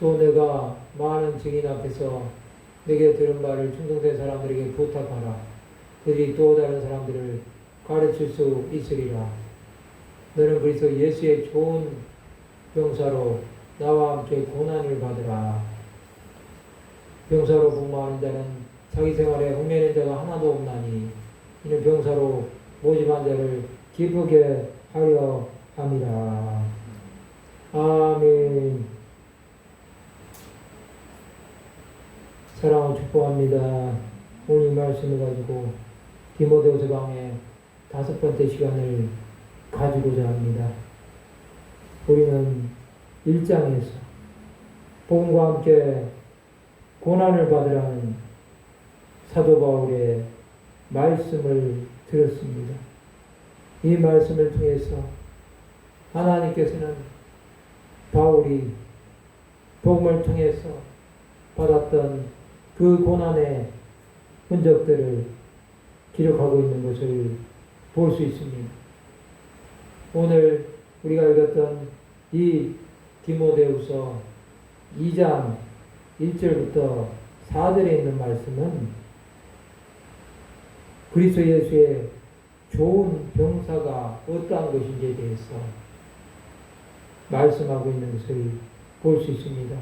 또 내가 많은 증인 앞에서 내게 들은 말을 충성된 사람들에게 부탁하라. 그들이 또 다른 사람들을 가르칠 수 있으리라. 너는 그리스도 예수의 좋은 병사로 나와 함께 고난을 받으라. 병사로 복무하는 자는 자기 생활에 얽매이는 자가 하나도 없나니 이는 병사로 모집한 자를 기쁘게 하려 함이라. 아멘. 사랑하고 축복합니다. 오늘 이 말씀을 가지고 디모데후서 강의 5번째 시간을 가지고자 합니다. 우리는 1장에서 복음과 함께 고난을 받으라는 사도 바울의 말씀을 들었습니다. 이 말씀을 통해서 하나님께서는 바울이 복음을 통해서 받았던 그 고난의 흔적들을 기록하고 있는 것을 볼 수 있습니다. 오늘 우리가 읽었던 이 디모데후서 2장 1절부터 4절에 있는 말씀은 그리스도 예수의 좋은 병사가 어떠한 것인지에 대해서 말씀하고 있는 것을 볼 수 있습니다.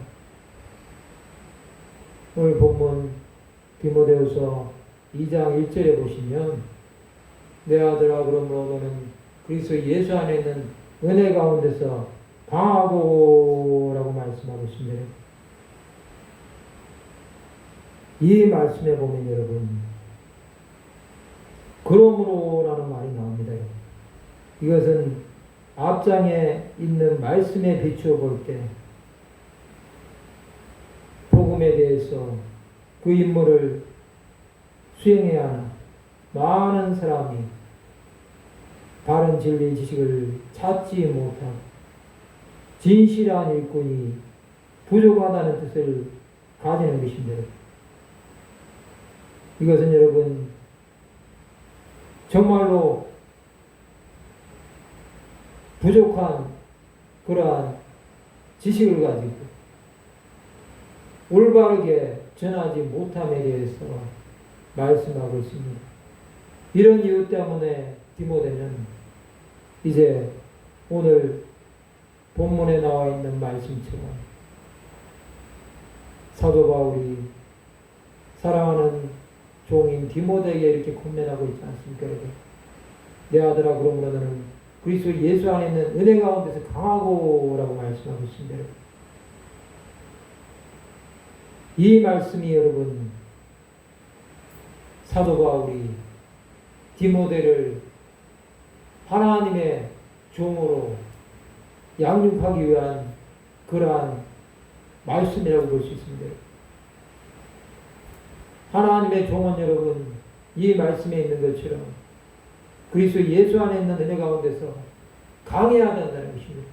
오늘 본문 디모데후서 2장 1절에 보시면 내 아들아 그러므로 너는 그리스도 예수 안에 있는 은혜 가운데서 강하고 라고 말씀하고 있습니다. 이 말씀에 보면 여러분 그러므로 라는 말이 나옵니다. 이것은 앞장에 있는 말씀에 비추어 볼 때 복음에 대해서 그 임무를 수행해야 하는 많은 사람이 바른 진리 지식을 찾지 못하고 진실한 일꾼이 부족하다는 뜻을 가지는 것입니다. 이것은 여러분 정말로 부족한 그러한 지식을 가지고 올바르게 전하지 못함에 대해서 말씀하고 있습니다. 이런 이유 때문에 디모데는 이제 오늘 본문에 나와 있는 말씀처럼 사도 바울이 사랑하는 종인 디모데에게 이렇게 권면하고 있지 않습니까? 내 아들아 그러므로 너는 그리스도 예수 안에 있는 은혜 가운데서 강하고 라고 말씀하고 있습니다. 이 말씀이 여러분 사도 바울이 디모데를 하나님의 종으로 양육하기 위한 그러한 말씀이라고 볼 수 있습니다. 하나님의 종은 여러분 이 말씀에 있는 것처럼 그리스도 예수 안에 있는 은혜 가운데서 강해야 된다는 것입니다.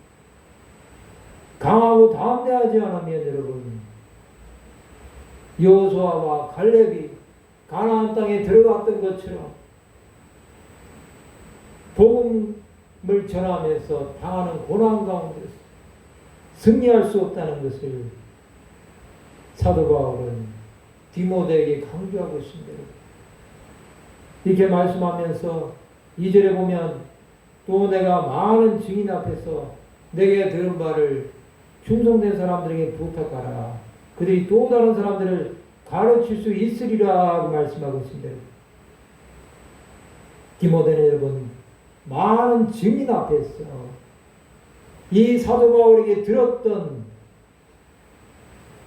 강하고 담대하지 않으면 여러분 여호수아와 갈렙이 가나안 땅에 들어갔던 것처럼 복음을 전하면서 당하는 고난 가운데서 승리할 수 없다는 것을 사도 바울은 디모데에게 강조하고 있습니다. 이렇게 말씀하면서 2절에 보면 또 내가 많은 증인 앞에서 내게 들은 바를 충성된 사람들에게 부탁하라. 그들이 또 다른 사람들을 가르칠 수 있으리라고 말씀하고 있습니다. 디모데는 여러분 많은 증인 앞에서 이 사도 바울에게 들었던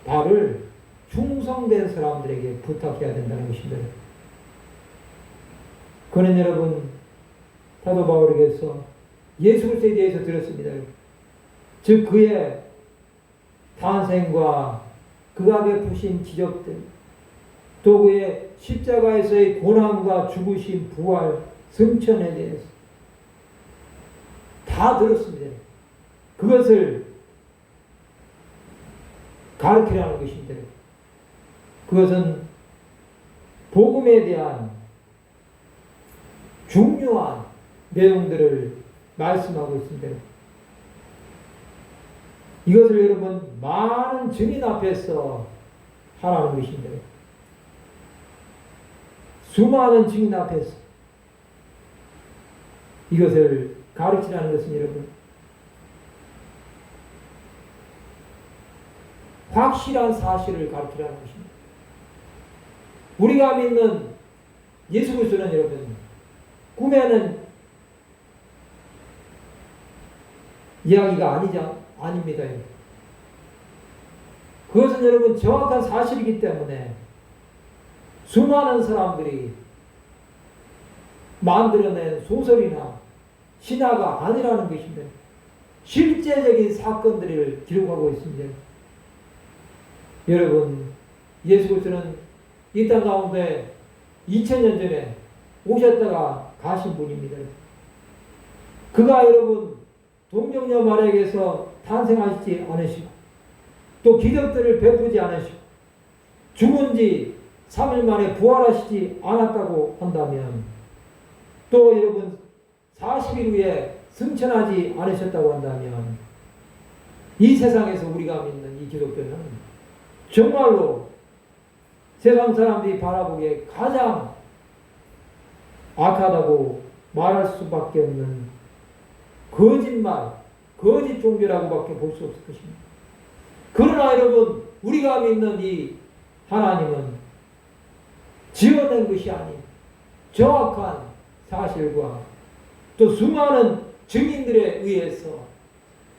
바를 충성된 사람들에게 부탁해야 된다는 것입니다. 그는 여러분 사도 바울에게서 예수 그리스도에 대해서 들었습니다. 즉 그의 탄생과 그가 베푸신 기적들, 또 그의 십자가에서의 고난과 죽으신 부활, 승천에 대해서 다 들었습니다. 그것을 가르치라는 것입니다. 그것은 복음에 대한 중요한 내용들을 말씀하고 있습니다. 이것을 여러분 많은 증인 앞에서 하라는 것입니다. 수많은 증인 앞에서 이것을 가르치라는 것은 여러분 확실한 사실을 가르치라는 것입니다. 우리가 믿는 예수 그리스도는 여러분 꿈에는 이야기가 아닙니다. 그것은 여러분 정확한 사실이기 때문에 수많은 사람들이 만들어낸 소설이나 신화가 아니라는 것입니다. 실제적인 사건들을 기록하고 있습니다. 여러분, 예수 그리스도는 이 땅 가운데 2000년 전에 오셨다가 가신 분입니다. 그가 여러분 동정녀 마리아에게서 탄생하시지 않으시고 또 기적들을 베푸지 않으시고 죽은 지 3일 만에 부활하시지 않았다고 한다면 또 여러분 40일 후에 승천하지 않으셨다고 한다면 이 세상에서 우리가 믿는 이 기독교는 정말로 세상 사람들이 바라보기에 가장 악하다고 말할 수밖에 없는 거짓말, 거짓 종교라고밖에 볼 수 없을 것입니다. 그러나 여러분 우리가 믿는 이 하나님은 지어낸 것이 아닌 정확한 사실과 또 수많은 증인들에 의해서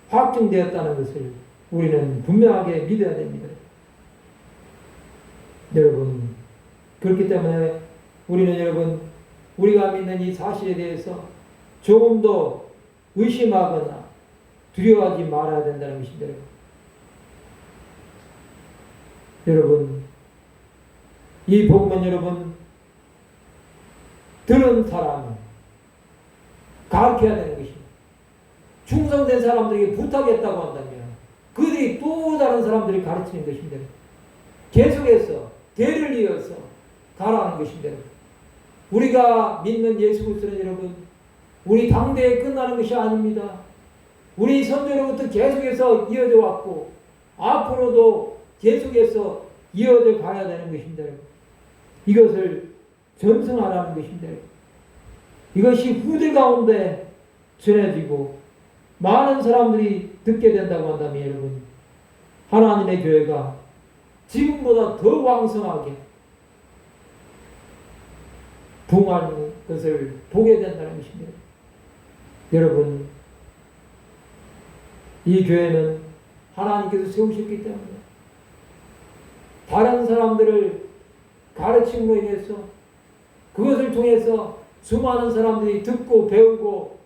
확증되었다는 것을 우리는 분명하게 믿어야 됩니다. 여러분 그렇기 때문에 우리는 여러분 우리가 믿는 이 사실에 대해서 조금 더 의심하거나 두려워하지 말아야 된다는 것입니다. 여러분 이 복음은 여러분 들은 사람은 가르쳐야 되는 것입니다. 충성된 사람들에게 부탁했다고 한다면 그들이 또 다른 사람들이 가르치는 것입니다. 계속해서 대를 이어서 가라는 것입니다. 우리가 믿는 예수 그리스도는 여러분 우리 당대에 끝나는 것이 아닙니다. 우리 선조로부터 계속해서 이어져 왔고 앞으로도 계속해서 이어져 가야 되는 것입니다. 이것을 전승하라는 것입니다. 이것이 후대 가운데 전해지고 많은 사람들이 듣게 된다고 한다면 여러분 하나님의 교회가 지금보다 더 왕성하게 부흥하는 것을 보게 된다는 것입니다. 여러분 이 교회는 하나님께서 세우셨기 때문에 다른 사람들을 가르침으로 인해서 그것을 통해서 수많은 사람들이 듣고 배우고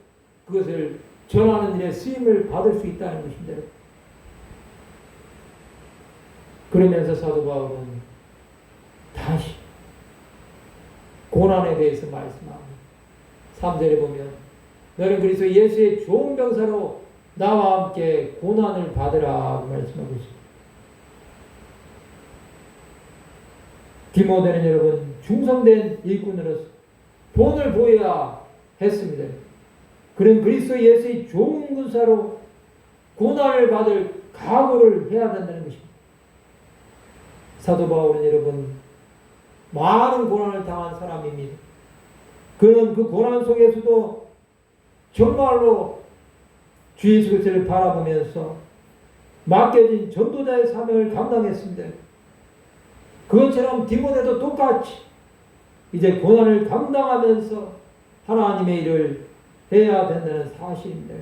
그것을 전하는 일에 쓰임을 받을 수 있다는 것입니다. 그러면서 사도 바울은 다시 고난에 대해서 말씀합니다. 3절에 보면 너는 그리스도 예수의 좋은 병사로 나와 함께 고난을 받으라 말씀하고 있습니다. 디모데는 여러분 충성된 일꾼으로서 본을 보여야 했습니다. 그는 그리스도 예수의 좋은 군사로 고난을 받을 각오를 해야 된다는 것입니다. 사도 바울은 여러분 많은 고난을 당한 사람입니다. 그는 그 고난 속에서도 정말로 주 예수 그리스도를 바라보면서 맡겨진 전도자의 사명을 감당했습니다. 그것처럼 디모데도 똑같이 이제 고난을 감당하면서 하나님의 일을 해야 된다는 사실입니다.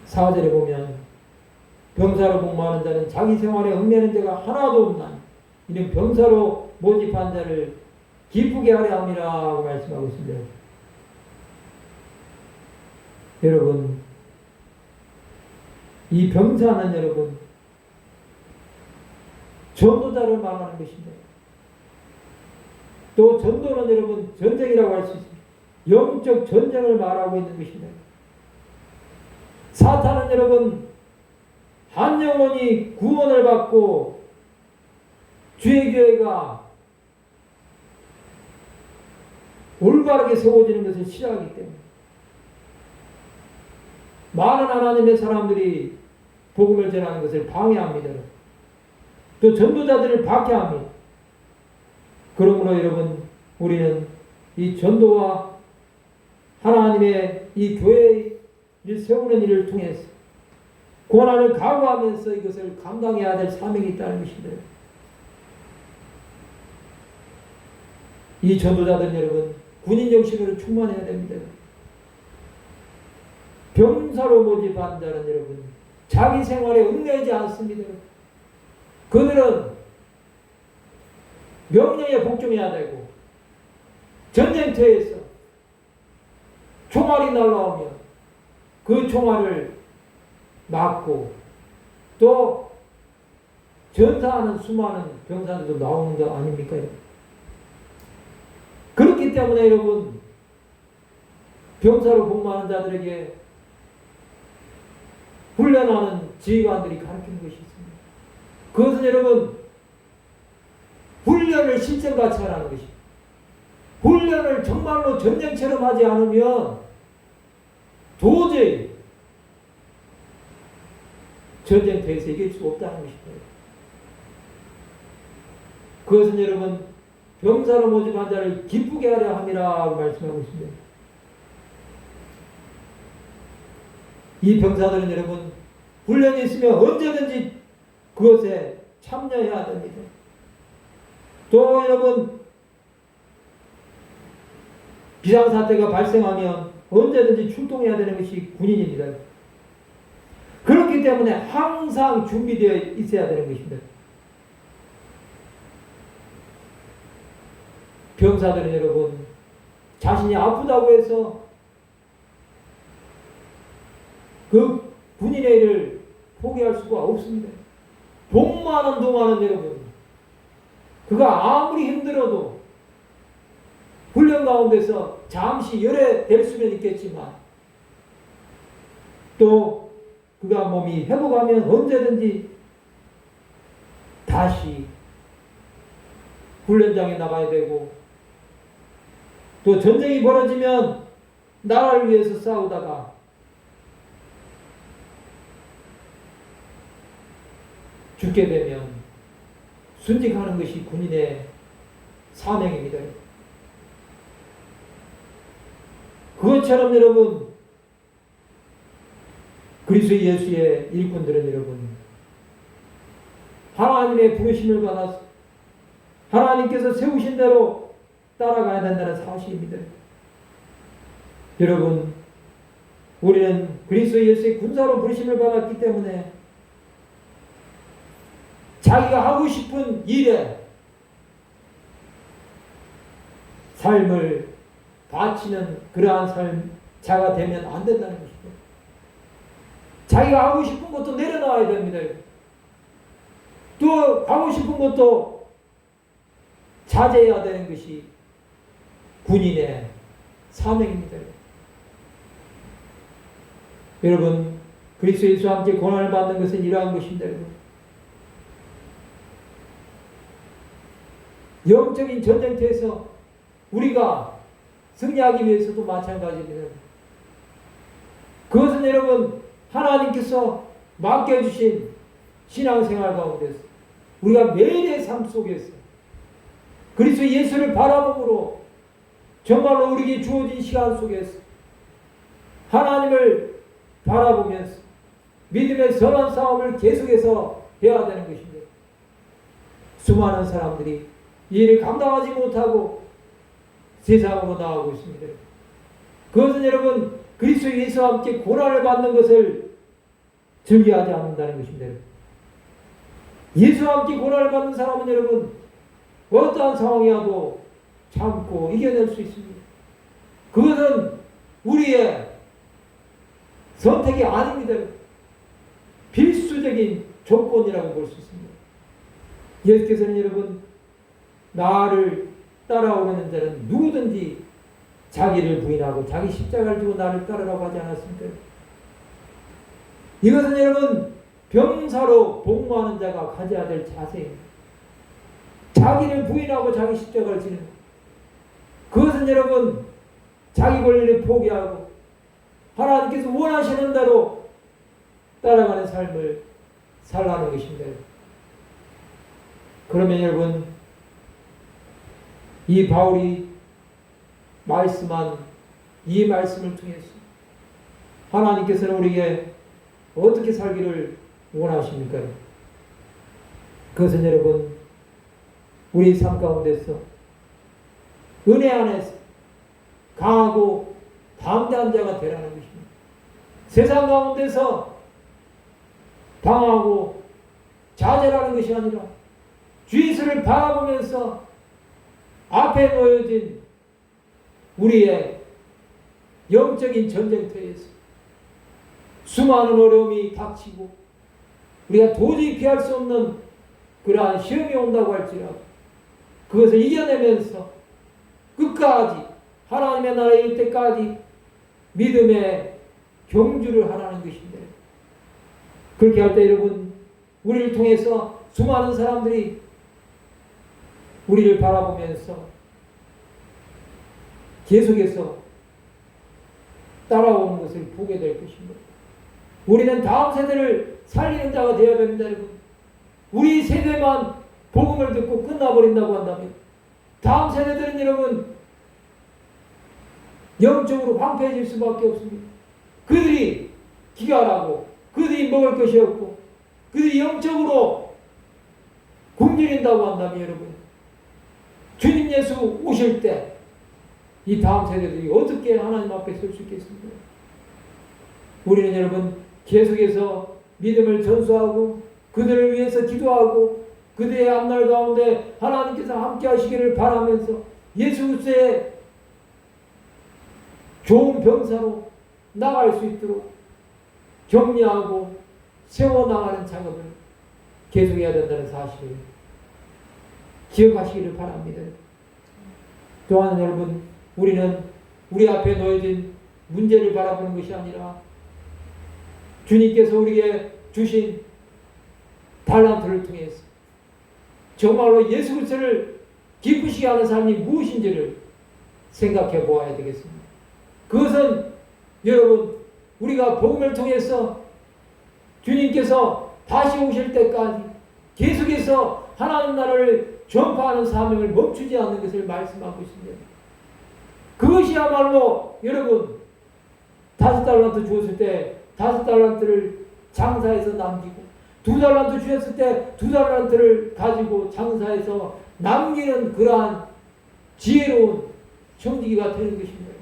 4절에 보면 병사로 복무하는 자는 자기 생활에 얽매는 자가 하나도 없나니 이는 병사로 모집한 자를 기쁘게 하려 함이라고 말씀하고 있습니다. 여러분 이 병사는 여러분 전도자를 말하는 것입니다. 또 전도는 여러분 전쟁이라고 할 수 있습니다. 영적 전쟁을 말하고 있는 것입니다. 사탄은 여러분 한 영혼이 구원을 받고 주의 교회가 올바르게 세워지는 것을 싫어하기 때문에 많은 하나님의 사람들이 복음을 전하는 것을 방해합니다. 또 전도자들을 박해합니다. 그러므로 여러분, 우리는 이 전도와 하나님의 이 교회를 세우는 일을 통해서 고난을 각오하면서 이것을 감당해야 될 사명이 있다는 것입니다. 이 전도자들 여러분, 군인 정신으로 충만해야 됩니다. 병사로 모집한 자는 여러분, 자기 생활에 얽매이지 않습니다. 그들은 명령에 복종해야 되고, 전쟁터에서 총알이 날라오면 그 총알을 맞고, 또 전사하는 수많은 병사들도 나오는 거 아닙니까? 그렇기 때문에 여러분, 병사로 복무하는 자들에게 훈련하는 지휘관들이 가르치는 것이 있습니다. 그것은 여러분, 훈련을 실전같이 하라는 것입니다. 훈련을 정말로 전쟁처럼 하지 않으면 도저히 전쟁터에서 이길 수 없다는 것입니다. 그것은 여러분, 병사로 모집한 자를 기쁘게 하려 함이라고 말씀하고 있습니다. 이 병사들은 여러분, 훈련이 있으면 언제든지 그것에 참여해야 됩니다. 또 여러분, 비상사태가 발생하면 언제든지 출동해야 되는 것이 군인입니다. 그렇기 때문에 항상 준비되어 있어야 되는 것입니다. 병사들은 여러분, 자신이 아프다고 해서 그 군인의 일을 포기할 수가 없습니다. 복무하는 동안은 여러분, 그가 아무리 힘들어도 훈련 가운데서 잠시 열애될 수는 있겠지만, 또 그가 몸이 회복하면 언제든지 다시 훈련장에 나가야 되고, 또 전쟁이 벌어지면 나라를 위해서 싸우다가 죽게 되면 순직하는 것이 군인의 사명입니다. 그것처럼 여러분, 그리스도 예수의 일꾼들은 여러분, 하나님의 부르심을 받아서 하나님께서 세우신 대로 따라가야 된다는 사실입니다. 여러분, 우리는 그리스도 예수의 군사로 부르심을 받았기 때문에 자기가 하고 싶은 일에 삶을 바치는 그러한 자가 되면 안 된다는 것입니다. 자기가 하고 싶은 것도 내려놔야 됩니다. 또 하고 싶은 것도 자제해야 되는 것이 군인의 사명입니다. 여러분, 그리스도 예수와 함께 고난을 받는 것은 이러한 것입니다. 영적인 전쟁터에서 우리가 승리하기 위해서도 마찬가지입니다. 그것은 여러분, 하나님께서 맡겨주신 신앙생활 가운데서 우리가 매일의 삶 속에서 그리스도 예수를 바라봄으로 정말로 우리에게 주어진 시간 속에서 하나님을 바라보면서 믿음의 선한 싸움을 계속해서 해야 되는 것입니다. 수많은 사람들이 이 일을 감당하지 못하고 세상으로 나가고 있습니다. 그것은 여러분, 그리스도 예수와 함께 고난을 받는 것을 즐겨하지 않는다는 것입니다. 예수와 함께 고난을 받는 사람은 여러분, 어떠한 상황이 와도 참고 이겨낼 수 있습니다. 그것은 우리의 선택이 아닙니다. 필수적인 조건이라고 볼 수 있습니다. 예수께서는 여러분, 나를 따라오는 자는 누구든지 자기를 부인하고 자기 십자가를 지고 나를 따르라고 하지 않았습니까? 이것은 여러분, 병사로 복무하는 자가 가져야 될 자세입니다. 자기를 부인하고 자기 십자가를 지는 것. 그것은 여러분, 자기 권리를 포기하고 하나님께서 원하시는 대로 따라가는 삶을 살라는 것입니다. 그러면 여러분, 이 바울이 말씀한 이 말씀을 통해서 하나님께서는 우리에게 어떻게 살기를 원하십니까? 그것은 여러분, 우리 삶 가운데서 은혜 안에서 강하고 담대한 자가 되라는 것입니다. 세상 가운데서 방황하고 좌절하는 것이 아니라 주 예수를 바라보면서 앞에 놓여진 우리의 영적인 전쟁터에서 수많은 어려움이 닥치고 우리가 도저히 피할 수 없는 그러한 시험이 온다고 할지라도 그것을 이겨내면서 끝까지 하나님의 나라에 이를 때까지 믿음의 경주를 하라는 것인데, 그렇게 할 때 여러분, 우리를 통해서 수많은 사람들이 우리를 바라보면서 계속해서 따라오는 것을 보게 될 것입니다. 우리는 다음 세대를 살리는 자가 되어야 됩니다, 여러분. 우리 세대만 복음을 듣고 끝나버린다고 한다면 다음 세대들은 여러분 영적으로 황폐해질 수밖에 없습니다. 그들이 기갈하고 그들이 먹을 것이 없고 그들이 영적으로 굶주린다고 한다면 여러분, 주님 예수 오실 때 이 다음 세대들이 어떻게 하나님 앞에 설 수 있겠습니까? 우리는 여러분 계속해서 믿음을 전수하고 그들을 위해서 기도하고 그들의 앞날 가운데 하나님께서 함께 하시기를 바라면서 예수 그리스도의 좋은 병사로 나갈 수 있도록 격려하고 세워나가는 작업을 계속해야 된다는 사실을 기억하시기를 바랍니다. 또한 여러분, 우리는 우리 앞에 놓여진 문제를 바라보는 것이 아니라 주님께서 우리에게 주신 달란트를 통해서 정말로 예수 그리스도를 기쁘시게 하는 삶이 무엇인지를 생각해 보아야 되겠습니다. 그것은 여러분, 우리가 복음을 통해서 주님께서 다시 오실 때까지 계속해서 하나님 나라를 전파하는 사명을 멈추지 않는 것을 말씀하고 있습니다. 그것이야말로 여러분, 5달란트 주었을 때 5달란트를 장사해서 남기고 2달란트 주었을 때 2달란트를 가지고 장사해서 남기는 그러한 지혜로운 청지기가 되는 것입니다.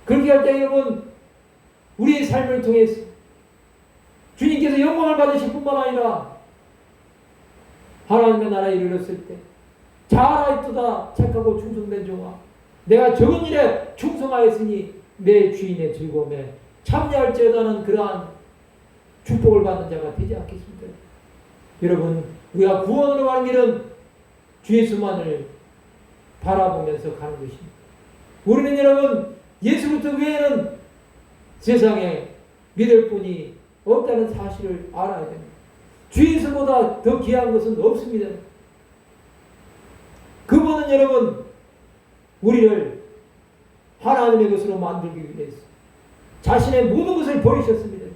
그렇게 할 때 여러분, 우리의 삶을 통해서 주님께서 영광을 받으실 뿐만 아니라 하나님의 나라에 이르렀을 때 잘하였도다 착하고 충성된 종아, 내가 적은 일에 충성하였으니 내 주인의 즐거움에 참여할지어다는 그러한 축복을 받는 자가 되지 않겠습니까? 여러분, 우리가 구원으로 가는 길은 주 예수만을 바라보면서 가는 것입니다. 우리는 여러분, 예수 그리스도 외에는 세상에 믿을 분이 없다는 사실을 알아야 됩니다. 주 예수보다 더 귀한 것은 없습니다. 그분은 여러분, 우리를 하나님의 것으로 만들기 위해서 자신의 모든 것을 버리셨습니다.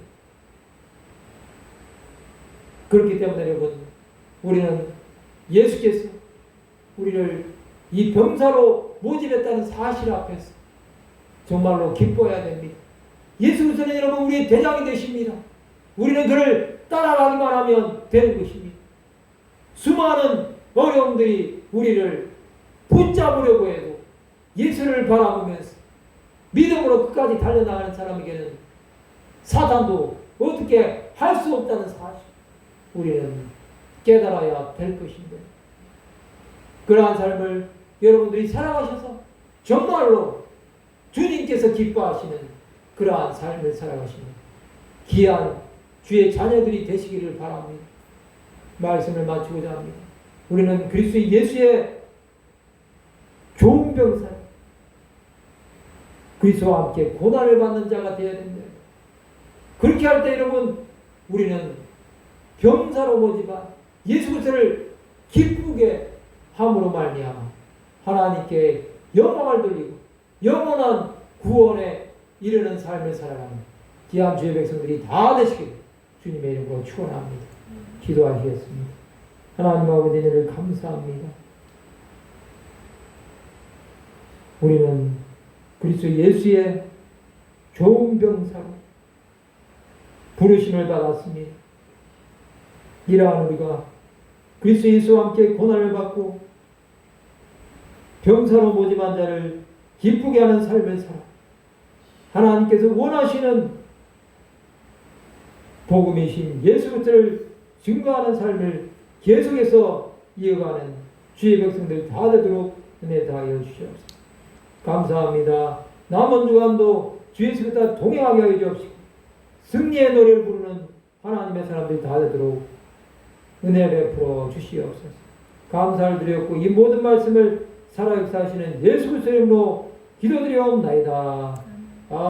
그렇기 때문에 여러분, 우리는 예수께서 우리를 이 병사로 모집했다는 사실 앞에서 정말로 기뻐해야 됩니다. 예수 그리스도는 여러분 우리의 대장이 되십니다. 우리는 그를 따라가기만 하면 되는 것입니다. 수많은 어려움들이 우리를 붙잡으려고 해도 예수를 바라보면서 믿음으로 끝까지 달려나가는 사람에게는 사탄도 어떻게 할 수 없다는 사실, 우리는 깨달아야 될 것인데, 그러한 삶을 여러분들이 살아가셔서 정말로 주님께서 기뻐하시는 그러한 삶을 살아가시는 귀한 주의 자녀들이 되시기를 바랍니다. 말씀을 마치고자 합니다. 우리는 그리스도 예수의 좋은 병사, 그리스도와 함께 고난을 받는 자가 되어야 됩니다. 그렇게 할 때 여러분, 우리는 병사로 모집한 예수 그리스도를 기쁘게 함으로 말미암아 하나님께 영광을 돌리고 영원한 구원의 이르는 삶을 살아가는 귀한 주의 백성들이 다 되시길 주님의 이름으로 축원합니다. 기도하시겠습니다. 하나님 아버지 은혜를 감사합니다. 우리는 그리스도 예수의 좋은 병사로 부르심을 받았습니다. 이러한 우리가 그리스도 예수와 함께 고난을 받고 병사로 모집한 자를 기쁘게 하는 삶을 살아 하나님께서 원하시는 복음이신 예수 그리스도를 증거하는 삶을 계속해서 이어가는 주의 백성들 다 되도록 은혜 다하여 주시옵소서. 감사합니다. 남은 주간도 주 예수 그리스도와 동행하게 하여 주옵시고 승리의 노래를 부르는 하나님의 사람들이 다 되도록 은혜 베풀어 주시옵소서. 감사를 드렸고 이 모든 말씀을 살아 역사하시는 예수 그리스도의 이름으로 기도드리옵나이다.